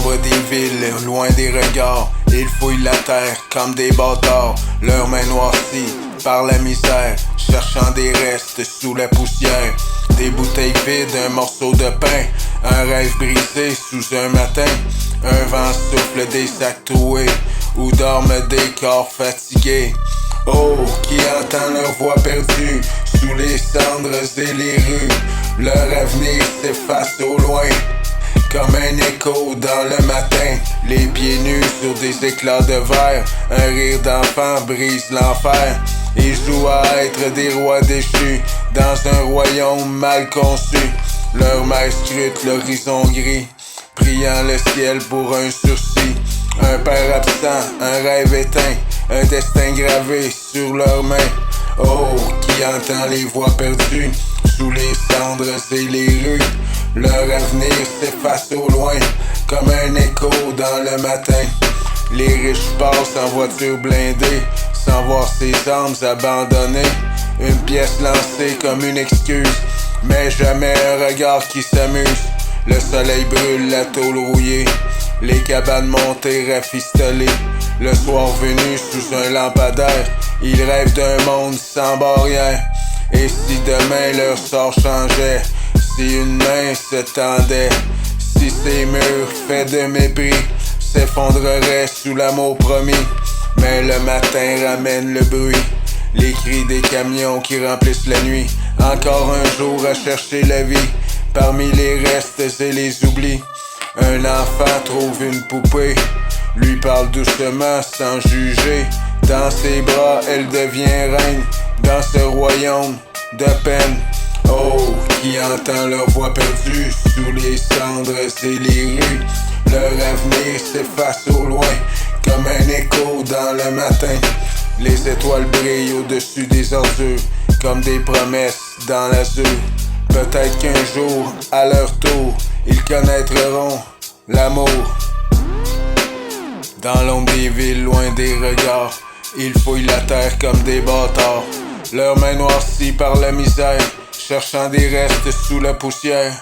pauvres des villes, loin des regards, ils fouillent la terre comme des bâtards, leurs mains noircies par la misère, cherchant des restes sous la poussière. Des bouteilles vides, un morceau de pain, un rêve brisé sous un matin. Un vent souffle des sacs troués, où dorment des corps fatigués. Oh, qui entend leur voix perdue sous les cendres et les rues. Leur avenir s'efface au loin, comme un écho dans le matin. Les pieds nus sur des éclats de verre, un rire d'enfant brise l'enfer. Ils jouent à être des rois déchus dans un royaume mal conçu. Leur mère scrute l'horizon gris, priant le ciel pour un sursis. Un père absent, un rêve éteint, un destin gravé sur leurs mains. Oh, qui entend les voix perdues sous les cendres et les rues. Leur avenir s'efface au loin, comme un écho dans le matin. Les riches passent en voiture blindée, sans voir ses armes abandonnées. Une pièce lancée comme une excuse, mais jamais un regard qui s'amuse. Le soleil brûle la tôle rouillée, les cabanes montées rafistolées. Le soir venu sous un lampadaire, ils rêvent d'un monde sans barrière. Et si demain leur sort changeait, si une main se tendait, si ces murs faits de mépris s'effondreraient sous l'amour promis. Mais le matin ramène le bruit, les cris des camions qui remplissent la nuit. Encore un jour à chercher la vie, parmi les restes et les oublis. Un enfant trouve une poupée, lui parle doucement sans juger. Dans ses bras elle devient reine, dans ce royaume de peine. Oh, qui entend leur voix perdue sous les cendres et les rues. Leur avenir s'efface au loin, comme un écho dans le matin. Les étoiles brillent au-dessus des ordures, comme des promesses dans l'azur. Peut-être qu'un jour, à leur tour, ils connaîtront l'amour. Dans l'ombre des villes, loin des regards, ils fouillent la terre comme des bâtards. Leurs mains noircies par la misère, cherchant des restes sous la poussière.